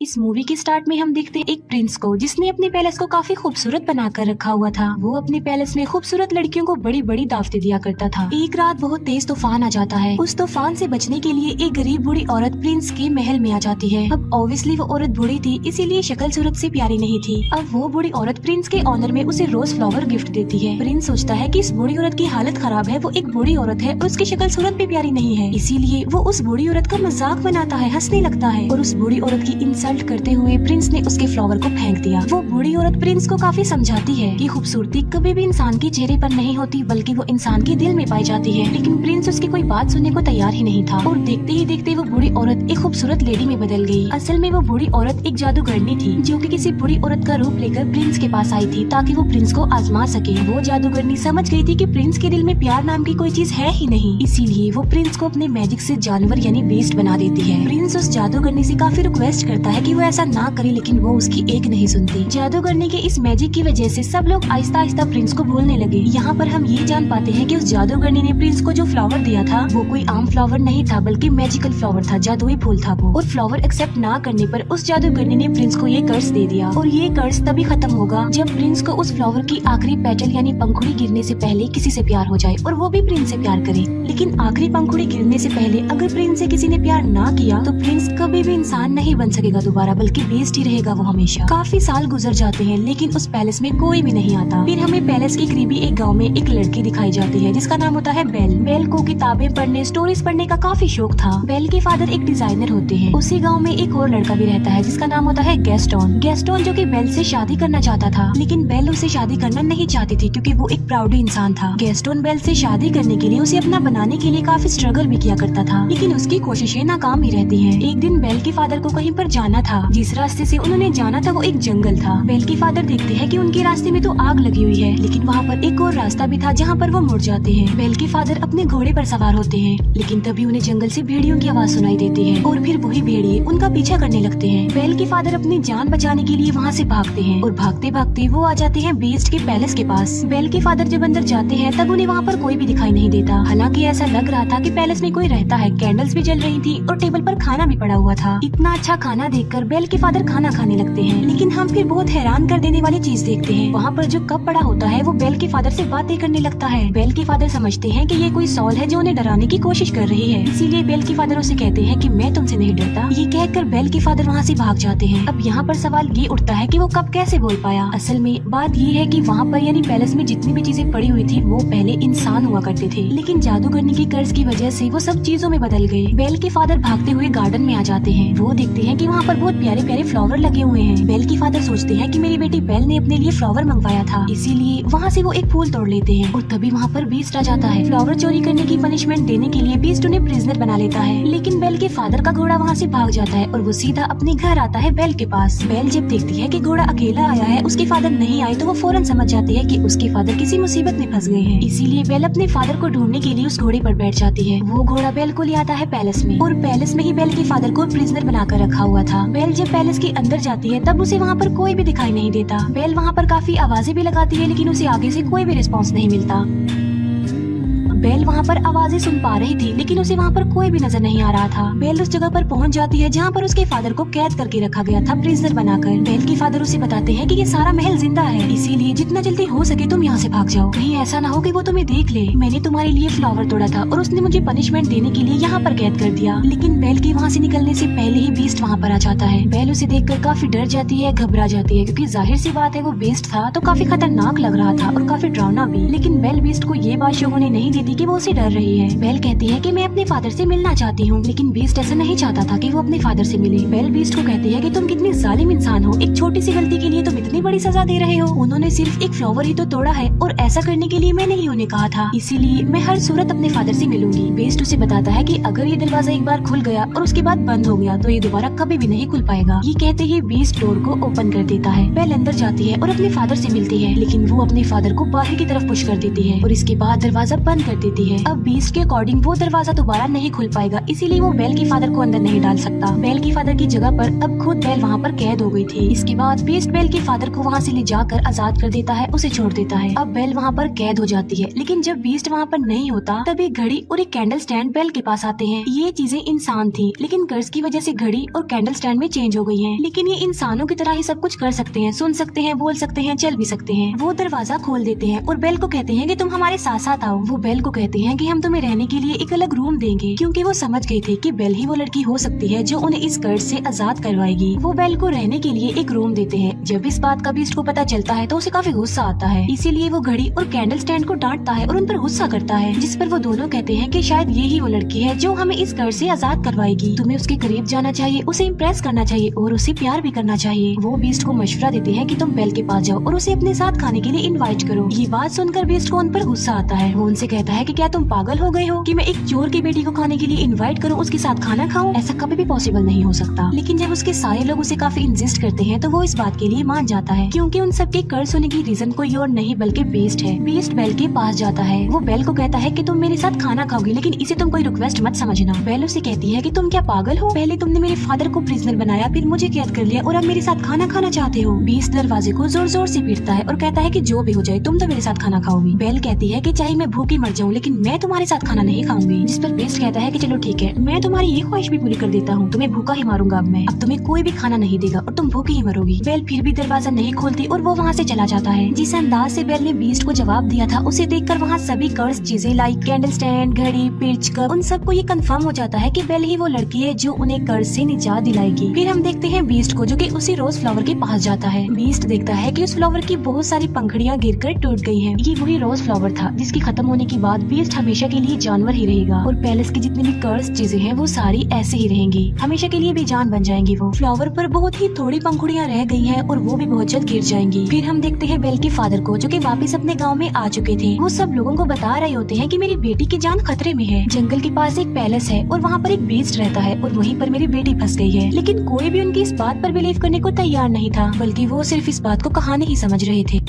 इस मूवी के स्टार्ट में हम देखते हैं एक प्रिंस को जिसने अपने पैलेस को काफी खूबसूरत बनाकर रखा हुआ था। वो अपने पैलेस में खूबसूरत लड़कियों को बड़ी बड़ी दावतें दिया करता था। एक रात बहुत तेज तूफान आ जाता है। उस तूफान से बचने के लिए एक गरीब बूढ़ी औरत प्रिंस के महल में आ जाती है। अब ऑब्वियसली वो औरत बूढ़ी थी, इसीलिए शक्ल सूरत से प्यारी नहीं थी। अब वो बूढ़ी औरत प्रिंस के ऑनर में उसे रोज फ्लावर गिफ्ट देती है। प्रिंस सोचता है कि इस बूढ़ी औरत की हालत खराब है, वो एक बूढ़ी औरत है और उसकी शक्ल सूरत भी प्यारी नहीं है, इसीलिए वो उस बूढ़ी औरत का मजाक बनाता है, हंसने लगता है और उस बूढ़ी औरत की इंसल्ट करते हुए प्रिंस ने उसके फ्लावर को फेंक दिया। वो बूढ़ी औरत प्रिंस को काफी समझाती है कि खूबसूरती कभी भी इंसान के चेहरे पर नहीं होती बल्कि वो इंसान के दिल में पाई जाती है, लेकिन प्रिंस उसकी कोई बात सुनने को तैयार ही नहीं था और देखते ही देखते वो बूढ़ी औरत एक खूबसूरत लेडी में बदल गई। असल में वो बूढ़ी औरत एक जादूगरनी थी जो कि किसी बूढ़ी औरत का रूप लेकर प्रिंस के पास आई थी ताकि वो प्रिंस को आजमा सके। वो जादूगरनी समझ गई थी कि प्रिंस के दिल में प्यार नाम की कोई चीज है ही नहीं, इसीलिए वो प्रिंस को अपने मैजिक से जानवर यानी बेस्ट बना देती है। प्रिंस उस जादूगरनी से काफी रिक्वेस्ट करता है कि वो ऐसा ना करे, लेकिन वो उसकी एक नहीं सुनती। जादूगरनी के इस मैजिक की वजह से सब लोग आहिस्ता आहिस्ता प्रिंस को भूलने लगे। यहाँ पर हम ये जान पाते हैं कि उस जादूगरनी ने प्रिंस को जो फ्लावर दिया था वो कोई आम फ्लावर नहीं था बल्कि मैजिकल फ्लावर था, जादुई फूल था वो। और फ्लावर एक्सेप्ट ना करने पर उस जादूगरनी ने प्रिंस को ये कर्ज दे दिया और ये कर्ज तभी खत्म होगा जब प्रिंस को उस फ्लावर की आखिरी पेटल यानी पंखुड़ी गिरने से पहले किसी से प्यार हो जाए और वो भी प्रिंस से प्यार करे। लेकिन आखिरी पंखुड़ी गिरने से पहले अगर प्रिंस से किसी ने प्यार ना किया तो प्रिंस कभी भी इंसान नहीं बन सकेगा दोबारा, बल्कि बेस्ट ही रहेगा वो हमेशा। काफी साल गुजर जाते हैं लेकिन उस पैलेस में कोई भी नहीं आता। फिर हमें पैलेस के करीबी एक गांव में एक लड़की दिखाई जाती है जिसका नाम होता है बेल। बेल को किताबें पढ़ने, स्टोरीज पढ़ने का काफी शौक था। बेल के फादर एक डिजाइनर होते हैं। उसी गांव में एक और लड़का भी रहता है जिसका नाम होता है गैस्टोन। गैस्टोन जो कि बेल से शादी करना चाहता था, लेकिन बेल उसे शादी करना नहीं चाहती थी क्योंकि वो एक प्राउड इंसान था। गैस्टोन बेल से शादी करने के लिए उसे अपना बनाने के लिए काफी स्ट्रगल भी किया करता था, लेकिन उसकी कोशिशें नाकाम ही रहती हैं। एक दिन बेल के फादर को कहीं पर जाना था। जिस रास्ते से उन्होंने जाना था वो एक जंगल था। बेल के फादर देखते हैं कि उनके रास्ते में तो आग लगी हुई है, लेकिन वहाँ पर एक और रास्ता भी था जहाँ पर वो मुड़ जाते हैं। बेल के फादर अपने घोड़े पर सवार होते हैं, लेकिन तभी उन्हें जंगल से भेड़ियों की आवाज सुनाई देती है और फिर वही भेड़िए उनका पीछा करने लगते हैं। बेल के फादर अपनी जान बचाने के लिए वहाँ से भागते हैं और भागते भागते वो आ जाते हैं बीस्ट के पैलेस के पास। बेल के फादर जब अंदर जाते हैं तब उन्हें वहाँ पर कोई भी दिखाई नहीं देता। हालांकि ऐसा लग रहा था कि पैलेस में कोई रहता है। कैंडल्स भी जल रही थी और टेबल पर खाना भी पड़ा हुआ था। इतना अच्छा खाना देखकर बेल के फादर खाना खाने लगते हैं, लेकिन हम फिर बहुत हैरान कर देने वाली चीज देखते हैं। वहाँ पर जो कप पड़ा होता है वो बेल के फादर से बातें करने लगता है। बेल के फादर समझते हैं कि ये कोई सॉल है जो उन्हें डराने की कोशिश कर रही है, इसीलिए बेल के फादर उसे कहते हैं कि मैं तुमसे नहीं डरता। ये कहकर बेल के फादर वहाँ से भाग जाते हैं। अब यहाँ पर सवाल ये उठता है कि वो कप कैसे बोल पाया। असल में बात ये है कि वहाँ पर यानी पैलेस में जितनी भी चीजें पड़ी हुई थी वो पहले इंसान हुआ करते थे, लेकिन जादूगरनी के कर्ज की वजह से वो सब चीजों में बदल गए। बेल के फादर भागते हुए गार्डन में आ जाते हैं। वो देखते हैं कि वहाँ पर बहुत प्यारे प्यारे फ्लावर लगे हुए हैं। बेल के फादर सोचते हैं कि मेरी बेटी बेल ने अपने लिए फ्लावर मंगवाया था, इसीलिए वहाँ से वो एक फूल तोड़ लेते हैं और तभी वहाँ पर बीस्ट आ जाता है। फ्लावर चोरी करने की पनिशमेंट देने के लिए बीस्ट उन्हें प्रिजनर बना लेता है, लेकिन बेल के फादर का घोड़ा वहाँ से भाग जाता है और वो सीधा अपने घर आता है बेल के पास। बेल जब देखती है कि घोड़ा अकेला आया है, उसके फादर नहीं आए, तो वो फौरन समझ जाती है कि उसके फादर किसी मुसीबत में फंस गए हैं। इसीलिए बेल अपने फादर को ढूंढने के लिए उस घोड़े पर बैठ जाती है। वो घोड़ा बेल को ले आता है पैलेस में और पैलेस में ही बेल के फादर को प्रिजनर बनाकर रखा हुआ था। बेल जब पैलेस के अंदर जाती है तब उसे वहाँ पर कोई भी दिखाई नहीं देता। बेल वहाँ पर काफी आवाजें भी लगाती है, लेकिन उसे आगे से कोई भी रिस्पॉन्स नहीं मिलता। बेल वहाँ पर आवाजें सुन पा रही थी, लेकिन उसे वहाँ पर कोई भी नजर नहीं आ रहा था। बेल उस जगह पर पहुँच जाती है जहाँ पर उसके फादर को कैद करके रखा गया था, प्रिजनर बनाकर। बेल के फादर उसे बताते हैं कि ये सारा महल जिंदा है, इसीलिए जितना जल्दी हो सके तुम यहाँ से भाग जाओ। कहीं ऐसा ना हो कि वो तुम्हें देख ले। मैंने तुम्हारे लिए फ्लावर तोड़ा था और उसने मुझे पनिशमेंट देने के लिए यहाँ पर कैद कर दिया। लेकिन बेल के वहाँ से निकलने से पहले ही बीस्ट वहाँ पर आ जाता है। बेल उसे देखकर काफी डर जाती है, घबरा जाती है, क्योंकि जाहिर सी बात है वो बीस्ट था तो काफी खतरनाक लग रहा था और काफी डरावना भी। लेकिन बेल बीस्ट को ये बात शो होने नहीं देती कि वो उसे डर रही है। बेल कहती है कि मैं अपने फादर से मिलना चाहती हूँ, लेकिन बीस्ट ऐसा नहीं चाहता था कि वो अपने फादर से मिले। बेल बीस्ट को कहती है कि तुम कितनी जालिम इंसान हो, एक छोटी सी गलती के लिए तुम इतनी बड़ी सजा दे रहे हो। उन्होंने सिर्फ एक फ्लावर ही तो तोड़ा है और ऐसा करने के लिए मैंने ही उन्हें कहा था, इसीलिए मैं हर सूरत अपने फादर से मिलूंगी। बीस्ट उसे बताता है कि अगर ये दरवाजा एक बार खुल गया और उसके बाद बंद हो गया तो ये दोबारा कभी भी नहीं खुल पाएगा। ये कहते ही बीस्ट डोर को ओपन कर देता है। बेल अंदर जाती है और अपने फादर से मिलती है, लेकिन वो अपने फादर को बाहर की तरफ पुश कर देती है और इसके बाद दरवाजा बंद कर कर देती है। अब बीस्ट के अकॉर्डिंग वो दरवाजा दोबारा नहीं खुल पाएगा, इसीलिए वो बेल के फादर को अंदर नहीं डाल सकता। बेल के फादर की जगह पर अब खुद बेल वहाँ पर कैद हो गई थी। इसके बाद बीस्ट बेल के फादर को वहाँ से ले जाकर आजाद कर देता है, उसे छोड़ देता है। अब बेल वहाँ पर कैद हो जाती है, लेकिन जब बीस्ट वहाँ पर नहीं होता तभी घड़ी और एक कैंडल स्टैंड बेल के पास आते हैं। ये चीजें इंसान थी, लेकिन कर्ज की वजह से घड़ी और कैंडल स्टैंड में चेंज हो गई है। लेकिन ये इंसानों की तरह ही सब कुछ कर सकते हैं, सुन सकते हैं, बोल सकते हैं, चल भी सकते हैं। वो दरवाजा खोल देते हैं और बेल को कहते हैं कि तुम हमारे साथ साथ आओ। वो बेल को कहते हैं कि हम तुम्हें रहने के लिए एक अलग रूम देंगे, क्योंकि वो समझ गए थे कि बेल ही वो लड़की हो सकती है जो उन्हें इस कर्ज से आजाद करवाएगी। वो बेल को रहने के लिए एक रूम देते हैं। जब इस बात का बीस्ट को पता चलता है तो उसे काफी गुस्सा आता है, इसीलिए वो घड़ी और कैंडल स्टैंड को डांटता है और उन पर गुस्सा करता है, जिस पर वो दोनों कहते हैं कि शायद ये ही वो लड़की है जो हमें इस कर्ज से आजाद करवाएगी। तुम्हें उसके करीब जाना चाहिए, उसे इम्प्रेस करना चाहिए और उसे प्यार भी करना चाहिए। वो बीस्ट को मशवरा देते हैं कि तुम बेल के पास जाओ और उसे अपने साथ खाने के लिए इनवाइट करो। ये बात सुनकर बीस्ट को उन पर गुस्सा आता है। वो उनसे कहता है कि क्या तुम पागल हो गए हो कि मैं एक चोर की बेटी को खाने के लिए इनवाइट करूं, उसके साथ खाना खाऊं? ऐसा कभी भी पॉसिबल नहीं हो सकता। लेकिन जब उसके सारे लोग उसे काफी इंसिस्ट करते हैं तो वो इस बात के लिए मान जाता है, क्योंकि उन सबके कर्ज होने की रीजन कोई और नहीं बल्कि बीस्ट है। बीस्ट बेल के पास जाता है। वो बेल को कहता है कि तुम मेरे साथ खाना खाओगी, लेकिन इसे तुम कोई रिक्वेस्ट मत समझना। बेल उसे कहती है कि तुम क्या पागल हो? पहले तुमने मेरे फादर को प्रिजनर बनाया, फिर मुझे कैद कर लिया और अब मेरे साथ खाना खाना चाहते हो। बीस्ट दरवाजे को जोर जोर से पीटता है और कहता है कि जो भी हो जाए तुम तो मेरे साथ खाना खाओगी। बेल कहती है कि चाहे मैं भूखी मर जाऊं, लेकिन मैं तुम्हारे साथ खाना नहीं खाऊंगी। जिस पर बीस्ट कहता है कि चलो ठीक है, मैं तुम्हारी ये ख्वाहिश भी पूरी कर देता हूँ, तुम्हें भूखा ही मारूंगा। अब तुम्हें कोई भी खाना नहीं देगा और तुम भूखी ही मरोगी। बेल फिर भी दरवाजा नहीं खोलती और वो वहाँ से चला जाता है। जिस अंदाज से बेल ने बीस्ट को जवाब दिया था, उसे देखकर वहाँ सभी कर्ज चीजें लाइक कैंडल स्टैंड, घड़ी, पिच, कप, उन सबको ये कंफर्म हो जाता है कि बेल ही वो लड़की है जो उन्हें कर्ज से निजात दिलाएगी। फिर हम देखते हैं बीस्ट को, जो कि उसी रोज फ्लावर के पास जाता है। बीस्ट देखता है कि उस फ्लावर की बहुत सारी पंखुड़ियां गिरकर टूट गई हैं। ये वही रोज फ्लावर था जिसकी खत्म होने के बाद बीस्ट हमेशा के लिए जानवर ही रहेगा और पैलेस की जितनी भी कर्ज चीजें हैं वो सारी ऐसे ही रहेंगी, हमेशा के लिए बेजान बन जाएंगी। वो फ्लावर पर बहुत ही थोड़ी पंखुड़ियां रह गई हैं और वो भी बहुत जल्द गिर जाएंगी। फिर हम देखते हैं बेल के फादर को, जो कि वापस अपने गांव में आ चुके थे। वो सब लोगों को बता रहे होते हैं कि मेरी बेटी की जान खतरे में है। जंगल के पास एक पैलेस है और वहाँ पर एक बीस्ट रहता है और वहीं पर मेरी बेटी फंस गई है। लेकिन कोई भी उनकी इस बात पर बिलीव करने को तैयार नहीं था, बल्कि वो सिर्फ इस बात को कहानी ही समझ रहे थे।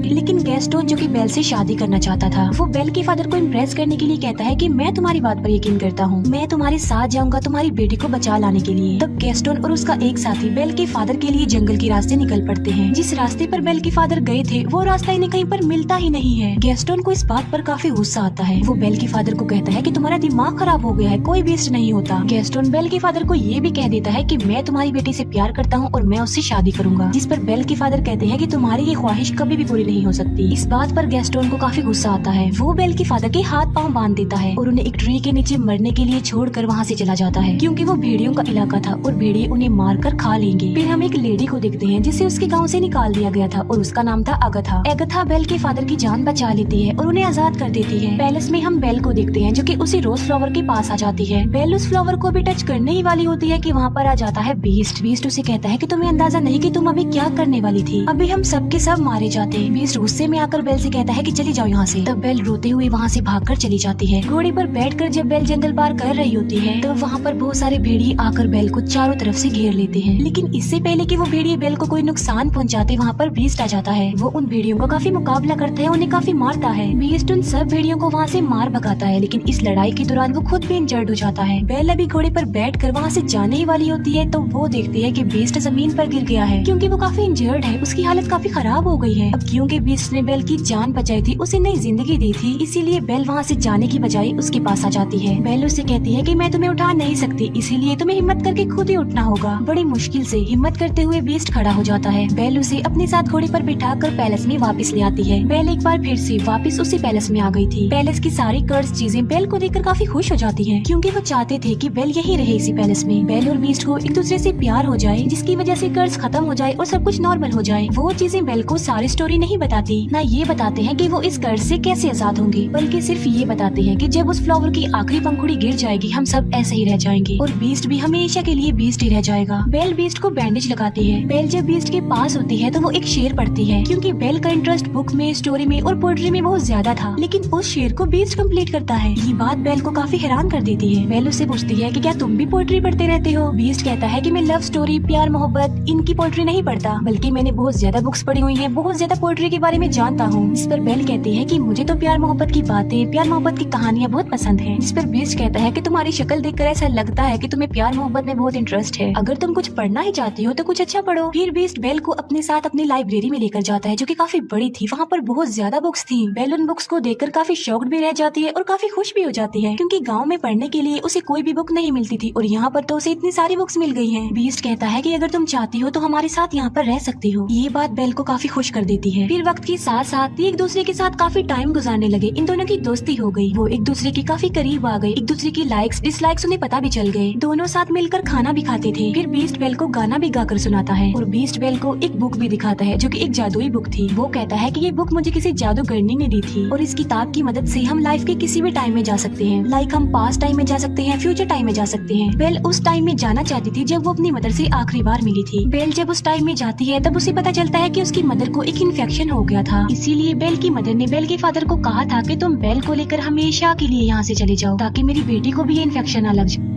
लेकिन गैस्टोन, जो कि बेल से शादी करना चाहता था, वो बेल के फादर को इम्प्रेस करने के लिए कहता है कि मैं तुम्हारी बात पर यकीन करता हूँ, मैं तुम्हारे साथ जाऊंगा तुम्हारी बेटी को बचा लाने के लिए। तब गैस्टोन और उसका एक साथी बेल के फादर के लिए जंगल के रास्ते निकल पड़ते हैं। जिस रास्ते पर बेल के फादर गए थे वो रास्ता इन्हें कहीं पर मिलता ही नहीं है। गैस्टोन को इस बात पर काफी गुस्सा आता है। वो बेल के फादर को कहता है कि तुम्हारा दिमाग खराब हो गया है, कोई बीस्ट नहीं होता। गैस्टोन बेल के फादर को ये भी कह देता है कि मैं तुम्हारी बेटी से प्यार करता हूँ और मैं उससे शादी करूंगा। जिस पर बेल के फादर कहते हैं कि तुम्हारी ये ख्वाहिश कभी भी पूरी नहीं हो सकती। इस बात पर गैस्टोन को काफी गुस्सा आता है। वो बेल के फादर के हाथ पांव बांध देता है और उन्हें एक ट्री के नीचे मरने के लिए छोड़कर वहाँ से चला जाता है, क्योंकि वो भेड़ियों का इलाका था और भेड़िए उन्हें मारकर खा लेंगे। फिर हम एक लेडी को देखते हैं जिसे उसके गांव से निकाल दिया गया था और उसका नाम था अगथा। अगथा बेल के फादर की जान बचा लेती है और उन्हें आजाद कर देती है। पैलेस में हम बेल को देखते हैं, जो कि उसी रोज फ्लावर के पास आ जाती है। बेल उस फ्लावर को भी टच करने ही वाली होती है कि वहाँ पर आ जाता है बीस्ट। बीस्ट उसे कहता है कि तुम्हें अंदाजा नहीं कि तुम अभी क्या करने वाली थी, अभी हम सबके सब मारे जाते हैं। बीस्ट गुस्से में आकर बेल से कहता है कि चली जाओ यहाँ से। तब बेल रोते हुए वहाँ से भागकर चली जाती है। घोड़े पर बैठकर जब बेल जंगल पार कर रही होती है तब वहाँ पर बहुत सारे भेड़िए आकर बेल को चारों तरफ से घेर लेते हैं। लेकिन इससे पहले कि वो भेड़िए बेल को कोई नुकसान पहुँचाते, वहाँ पर बीस्ट आ जाता है। वो उन भेड़ियों का काफी मुकाबला करता है, उन्हें काफी मारता है। बीस्ट उन सब भेड़ियों को वहाँ से मार भगाता है, लेकिन इस लड़ाई के दौरान वो खुद भी इंजर्ड हो जाता है। बेल अभी घोड़े पर बैठकर वहाँ से जाने ही वाली होती है तो वो देखती है कि बीस्ट जमीन पर गिर गया है, क्योंकि वो काफी इंजर्ड है, उसकी हालत काफी खराब हो गई है। अब क्योंकि बीस्ट ने बेल की जान बचाई थी, उसे नई जिंदगी दी थी, इसीलिए बेल वहाँ से जाने की बजाय उसके पास आ जाती है। बेल उससे कहती है कि मैं तुम्हें उठा नहीं सकती, इसीलिए तुम्हें हिम्मत करके खुद ही उठना होगा। बड़ी मुश्किल से हिम्मत करते हुए बीस्ट खड़ा हो जाता है। बेल उसे अपने साथ घोड़े पर बिठाकर पैलेस में वापस ले आती है। बेल एक बार फिर से वापस उसी पैलेस में आ गई थी। पैलेस की सारी कर्ज चीजें बेल को देखकर काफी खुश हो जाती हैं, क्योंकि वो चाहते थे कि बेल यही रहे इसी पैलेस में। बेल और बीस्ट को एक दूसरे से प्यार हो जाए, जिसकी वजह से कर्ज खत्म हो जाए और सब कुछ नॉर्मल हो जाए। वो चीजें बेल को सारी स्टोरी नहीं बताती, न ये बताते हैं कि वो इस कर्ज से कैसे आजाद होंगे, बल्कि सिर्फ ये बताते हैं कि जब उस फ्लावर की आखिरी पंखुड़ी गिर जाएगी हम सब ऐसे ही रह जाएंगे और बीस्ट भी हमेशा के लिए बीस्ट ही रह जाएगा। बेल बीस्ट को बैंडेज लगाती है। बेल जब बीस्ट के पास होती है तो वो एक शेर पढ़ती है, क्योंकि बेल का इंटरेस्ट बुक में, स्टोरी में और पोएट्री में बहुत ज्यादा था, लेकिन उस शेर को बीस्ट कंप्लीट करता है। ये बात बेल को काफी हैरान कर देती है। बेल उससे पूछती है कि क्या तुम भी पोएट्री पढ़ते रहते हो? बीस्ट कहता है कि मैं लव स्टोरी, प्यार, मोहब्बत, इनकी पोएट्री नहीं पढ़ता, बल्कि मैंने बहुत ज्यादा बुक्स पढ़ी हुई हैं, बहुत ज्यादा पोएट्री के बारे में जानता हूँ। जिस पर बेल कहती है कि मुझे तो प्यार मोहब्बत की बातें, प्यार मोहब्बत की कहानियाँ बहुत पसंद है। जिस पर बीस्ट कहता है कि तुम्हारी शक्ल देखकर ऐसा लगता है कि तुम्हें प्यार मोहब्बत में बहुत इंटरेस्ट है। अगर तुम कुछ पढ़ना ही चाहती हो तो कुछ अच्छा पढ़ो। फिर बीस्ट बेल को अपने साथ अपनी लाइब्रेरी में लेकर जाता है जो कि काफी बड़ी थी। वहाँ पर बहुत ज्यादा बुक्स थी। बेल उन बुक्स को देखकर काफी शॉक्ड भी रह जाती है और काफी खुश भी हो जाती है क्योंकि गाँव में पढ़ने के लिए उसे कोई भी बुक नहीं मिलती थी और यहाँ पर तो उसे इतनी सारी बुक्स मिल गई है। बीस्ट कहता है कि अगर तुम चाहती हो तो हमारे साथ यहाँ पर रह सकती हो। ये बात बेल को काफी खुश कर देती है। फिर वक्त के साथ साथ एक दूसरे के साथ काफी टाइम गुजारने लगे। इन दोनों की दोस्ती हो गई। वो एक दूसरे के काफी करीब आ गए। एक दूसरे की लाइक्स डिसलाइक्स उन्हें पता भी चल गए। दोनों साथ मिलकर खाना भी खाते थे। फिर बीस्ट बेल को गाना भी गाकर सुनाता है और बीस्ट बेल को एक बुक भी दिखाता है जो कि एक जादुई बुक थी। वो कहता है कि ये बुक मुझे किसी जादूगरनी ने दी थी और इस किताब की मदद से हम लाइफ के किसी भी टाइम में जा सकते हैं। लाइक हम पास्ट टाइम में जा सकते हैं, फ्यूचर टाइम में जा सकते हैं। बेल उस टाइम में जाना चाहती थी जब वो अपनी मदर से आखिरी बार मिली थी। बेल जब उस टाइम में जाती है तब उसे पता चलता है कि उसकी मदर को एक इन्फेक्शन हो गया था। इसीलिए बेल की मदर ने बेल के फादर को कहा था कि तुम बेल को लेकर हमेशा के लिए यहाँ से चले जाओ ताकि मेरी बेटी को भी ये इन्फेक्शन न लग जाए।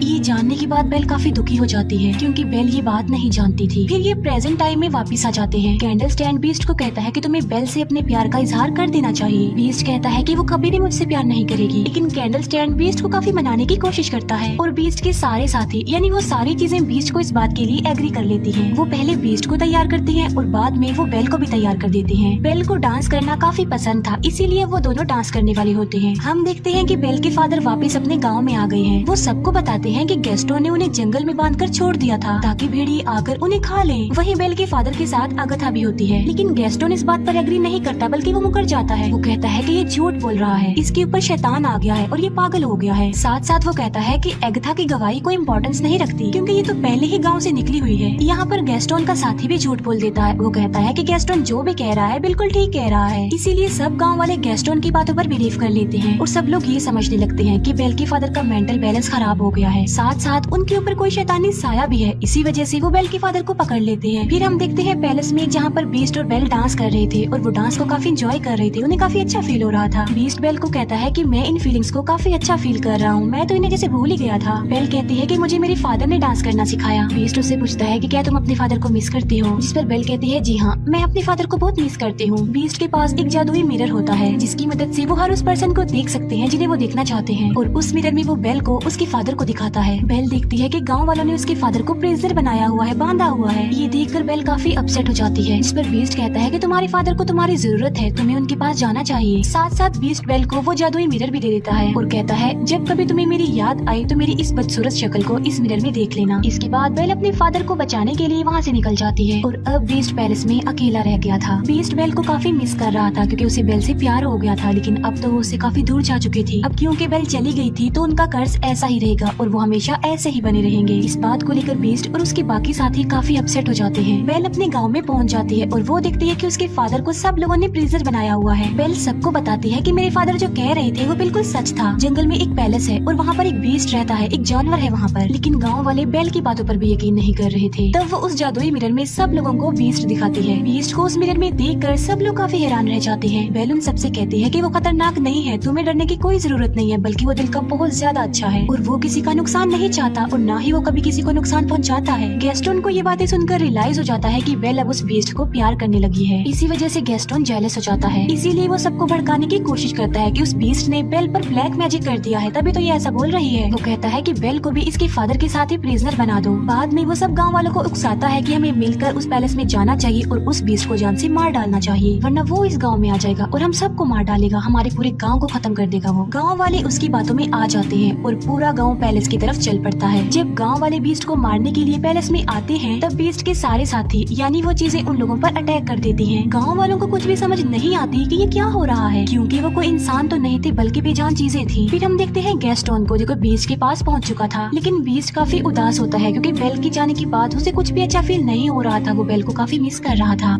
ये जानने के बाद बेल काफी दुखी हो जाती है क्योंकि बेल ये बात नहीं जानती थी। फिर ये प्रेजेंट टाइम में वापस आ जाते हैं। कैंडल स्टैंड बीस्ट को कहता है कि तुम्हें बेल से अपने प्यार का इजहार कर देना चाहिए। बीस्ट कहता है कि वो कभी भी मुझसे प्यार नहीं करेगी, लेकिन कैंडल स्टैंड बीस्ट को काफी मनाने की कोशिश करता है और बीस्ट के सारे साथी यानी वो सारी चीजें बीस्ट को इस बात के लिए एग्री कर लेती है। वो पहले बीस्ट को तैयार करती है और बाद में वो बेल को भी तैयार कर देती है। बेल को डांस करना काफी पसंद था, इसीलिए वो दोनों डांस करने वाले होते हैं। हम देखते हैं कि बेल के फादर वापस अपने गाँव में आ गए हैं। वो सबको बताते हैं कि गैस्टोन ने उन्हें जंगल में बांधकर छोड़ दिया था ताकि भेड़िए आकर उन्हें खा लें। वहीं बेल के फादर के साथ अगथा भी होती है, लेकिन गैस्टोन इस बात पर एग्री नहीं करता बल्कि वो मुकर जाता है। वो कहता है कि ये झूठ बोल रहा है, इसके ऊपर शैतान आ गया है और ये पागल हो गया है। साथ साथ वो कहता है कि अगथा की गवाही कोई इम्पोर्टेंस नहीं रखती क्योंकि ये तो पहले ही गाँव से निकली हुई है। यहाँ पर गैस्टोन का साथी भी झूठ बोल देता है। वो कहता है कि गैस्टोन जो भी कह रहा है बिल्कुल ठीक कह रहा है। इसीलिए सब गाँव वाले गैस्टोन की बातों पर बिलीव कर लेते हैं और सब लोग ये समझने लगते हैं कि बेल के फादर का मेंटल बैलेंस खराब हो गया है। साथ साथ उनके ऊपर कोई शैतानी साया भी है, इसी वजह से वो बेल के फादर को पकड़ लेते हैं। फिर हम देखते हैं पैलेस में जहाँ पर बीस्ट और बेल डांस कर रहे थे और वो डांस को काफी एंजॉय कर रहे थे। उन्हें काफी अच्छा फील हो रहा था। बीस्ट बेल को कहता है कि मैं इन फीलिंग्स को काफी अच्छा फील कर रहा हूँ, मैं तो इन्हें जैसे भूल ही गया था। बेल कहती है कि मुझे मेरे फादर ने डांस करना सिखाया। बीस्ट उससे पूछता है कि क्या तुम अपने फादर को मिस करती हो, जिस पर बेल कहती है जी हाँ, मैं अपने फादर को बहुत मिस करती हूँ। बीस्ट के पास एक जादुई मिरर होता है जिसकी मदद से वो हर उस पर्सन को देख सकते हैं जिन्हें वो देखना चाहते हैं और उस मिरर में वो बेल को उसके फादर को दिखाता है। बेल देखती है कि गाँव वालों ने उसके फादर को प्रिजनर बनाया हुआ है, बांधा हुआ है। ये देखकर बेल काफी अपसेट हो जाती है। इस पर बीस्ट कहता है कि तुम्हारे फादर को तुम्हारी जरूरत है, तुम्हें उनके पास जाना चाहिए। साथ साथ बीस्ट बेल को वो जादुई मिरर भी दे देता है और कहता है जब कभी तुम्हें मेरी याद आई तो मेरी इस बदसूरत शक्ल को इस मिरर में देख लेना। इसके बाद बेल अपने फादर को बचाने के लिए वहाँ से निकल जाती है और अब बीस्ट पैलेस में अकेला रह गया था। बीस्ट बेल को काफी मिस कर रहा था क्योंकि उसे बेल से प्यार हो गया था, लेकिन अब तो वो उससे काफी दूर जा चुकी थी। अब क्योंकि बेल चली गई थी तो उनका कर्ज ऐसा ही रहेगा और वो हमेशा ऐसे ही बने रहेंगे। इस बात को लेकर बीस्ट और उसके बाकी साथी काफी अपसेट हो जाते हैं। बेल अपने गांव में पहुंच जाती है और वो देखती है कि उसके फादर को सब लोगों ने प्रिजनर बनाया हुआ है। बेल सबको बताती है कि मेरे फादर जो कह रहे थे वो बिल्कुल सच था। जंगल में एक पैलेस है और वहाँ पर एक बीस्ट रहता है, एक जानवर है वहाँ पर। लेकिन गाँव वाले बेल की बातों पर भी यकीन नहीं कर रहे थे। तब वो उस जादुई मिरर में सब लोगों को बीस्ट दिखाती है। बीस्ट को उस मिरर में देखकर सब लोग काफी हैरान रह जाते हैं। बेल उन सबसे कहती है कि वो खतरनाक नहीं है, तुम्हें डरने की कोई जरूरत नहीं है, बल्कि वो दिल का बहुत ज्यादा अच्छा है और वो किसी का नुकसान नहीं चाहता और न ही वो कभी किसी को नुकसान पहुँचाता है। गैस्टोन को ये बातें सुनकर रियलाइज हो जाता है कि बेल अब उस बीस्ट को प्यार करने लगी है। इसी वजह से गैस्टोन जेलस हो जाता है। इसीलिए वो सबको भड़काने की कोशिश करता है कि उस बीस्ट ने बेल पर ब्लैक मैजिक कर दिया है, तभी तो ये ऐसा बोल रही है। वो कहता है कि बेल को भी इसके फादर के साथ ही प्रिजनर बना दो। बाद में वो सब गाँव वालों को उकसाता है कि हमें मिलकर उस पैलेस में जाना चाहिए और उस बीस्ट को जान से मार डालना चाहिए, वरना वो इस गाँव में आ जाएगा और हम सबको मार डालेगा, हमारे पूरे गाँव को खत्म कर देगा। वो गाँव वाले उसकी बातों में आ जाते हैं और पूरा गाँव पैलेस की तरफ चल पड़ता है। जब गाँव वाले बीस्ट को मारने के लिए पैलेस में आते हैं तब बीस्ट के सारे साथी यानी वो चीजें उन लोगों पर अटैक कर देती हैं। गांव वालों को कुछ भी समझ नहीं आती कि ये क्या हो रहा है, क्योंकि वो कोई इंसान तो नहीं थे बल्कि बेजान चीजें थी। फिर हम देखते हैं गैस्टोन को जो बीस्ट के पास पहुंच चुका था, लेकिन बीस्ट काफी उदास होता है क्योंकि बेल की जाने के बाद उसे कुछ भी अच्छा फील नहीं हो रहा था। वो बेल को काफी मिस कर रहा था।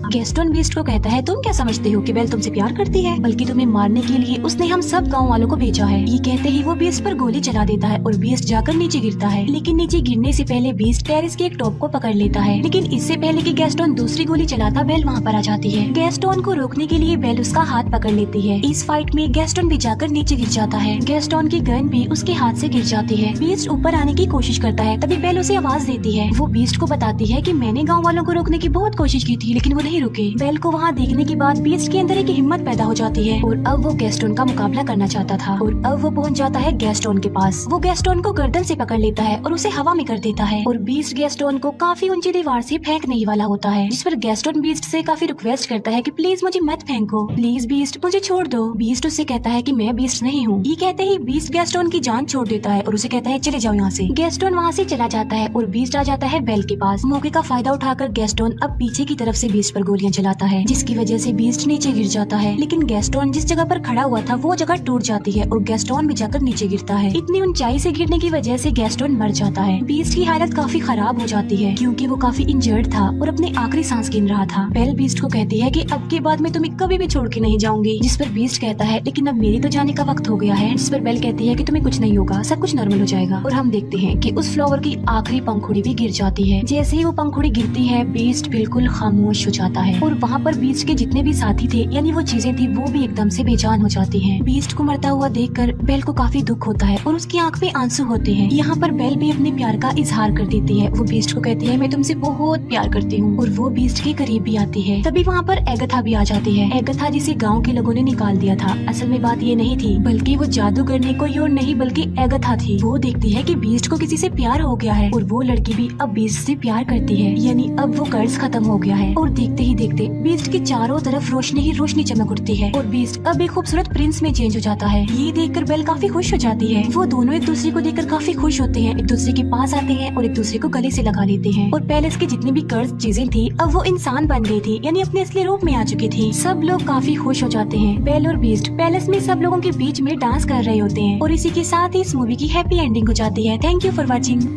गैस्टन बीस्ट को कहता है, तुम क्या समझते हो कि बेल तुमसे प्यार करती है? बल्कि तुम्हें मारने के लिए उसने हम सब गाँव वालों को भेजा है। ये कहते ही वो बीस्ट पर गोली चला देता है और बीस्ट जाकर नीचे गिरता है। लेकिन नीचे गिरने से पहले बीस्ट टेरेस के एक टॉप को पकड़ लेता है। लेकिन इससे पहले कि गैस्टन दूसरी गोली चलाता, बेल वहाँ पर आ जाती है। गैस्टन को रोकने के लिए बेल उसका हाथ पकड़ लेती है। इस फाइट में गैस्टन भी जाकर नीचे गिर जाता है। गैस्टन की गन भी उसके हाथ से गिर जाती है। बीस्ट ऊपर आने की कोशिश करता है, तभी बेल उसे आवाज देती है। वो बीस्ट को बताती है कि मैंने गाँव वालों को रोकने की बहुत कोशिश की थी, लेकिन वो नहीं रुके। बेल को वहाँ देखने के बाद बीस्ट के अंदर एक हिम्मत पैदा हो जाती है और अब वो गैस्टन का मुकाबला करना चाहता था। और अब वो पहुँच जाता है गैस्टन के पास। वो गैस्टन को गर्दन से पकड़ लेता है और उसे हवा में कर देता है और बीस्ट गैस्टन को काफी ऊंची दीवार से फेंकने ही वाला होता है, जिस पर गैस्टन बीस्ट से काफी रिक्वेस्ट करता है कि प्लीज मुझे मत फेंको, प्लीज बीस्ट मुझे छोड़ दो। बीस्ट उससे कहता है कि मैं बीस्ट नहीं हूँ। ये कहते ही बीस्ट गैस्टन की जान छोड़ देता है और उसे कहता है चले जाओ यहाँ से। गैस्टन वहाँ से चला जाता है और बीस्ट आ जाता है बेल के पास। मौके का फायदा उठाकर गैस्टन अब पीछे की तरफ से बीस्ट पर गोलियां चलाता है, जिसकी वजह से बीस्ट नीचे गिर जाता है। लेकिन गैस्टन जिस जगह पर खड़ा हुआ था वो जगह टूट जाती है और गैस्टन भी जाकर नीचे गिरता है। इतनी ऊंचाई से गिरने की वजह से गैस्टन मर जाता है। बीस्ट की हालत काफी खराब हो जाती है क्योंकि वो काफी इंजर्ड था और अपने आखिरी सांस गिन रहा था। बेल बीस्ट को कहती है कि अब के बाद मैं तुम्हें कभी भी छोड़ के नहीं जाऊंगी, जिस पर बीस्ट कहता है लेकिन अब मेरी तो जाने का वक्त हो गया है। जिस पर बेल कहती है कि तुम्हें कुछ नहीं होगा, सब कुछ नॉर्मल हो जाएगा। और हम देखते हैं कि उस फ्लावर की आखिरी पंखुड़ी भी गिर जाती है। जैसे ही वो पंखुड़ी गिरती है बीस्ट बिल्कुल खामोश हो जाता है और वहाँ पर बीस्ट के जितने भी साथी थे यानी वो चीजें थी वो भी एकदम से बेजान हो जाती हैं। बीस्ट को मरता हुआ देखकर बेल को काफी दुख होता है और उसकी आंख में आंसू होते हैं। यहाँ पर बेल भी अपने प्यार का इजहार कर देती है। वो बीस्ट को कहती है मैं तुमसे बहुत प्यार करती हूँ और वो बीस्ट के करीब भी आती है। तभी वहाँ पर एगथा भी आ जाती है। एगथा जिसे गाँव के लोगों ने निकाल दिया था। असल में बात ये नहीं थी बल्कि वो जादूगर कोई और नहीं बल्कि एगथा थी। वो देखती है कि बीस्ट को किसी से प्यार हो गया है और वो लड़की भी अब बीस्ट से प्यार करती है, यानी अब वो कर्ज खत्म हो गया है। और देखते ही देखते बीस्ट की चारों तरफ रोशनी ही रोशनी चमक उठती है और बीस्ट अब एक खूबसूरत प्रिंस में चेंज हो जाता है। ये देखकर बेल काफी खुश हो जाती है। वो दोनों एक दूसरे को देखकर काफी खुश होते हैं, एक दूसरे के पास आते हैं और एक दूसरे को गले से लगा लेते हैं। और पैलेस की जितनी भी कर्ज चीजें थी अब वो इंसान बन गई थी, यानी अपने असली रूप में आ चुकी थी। सब लोग काफी खुश हो जाते हैं। बेल और बीस्ट पैलेस में सब लोगों के बीच में डांस कर रहे होते हैं और इसी के साथ ही इस मूवी की हैप्पी एंडिंग हो जाती है। Thank you for watching.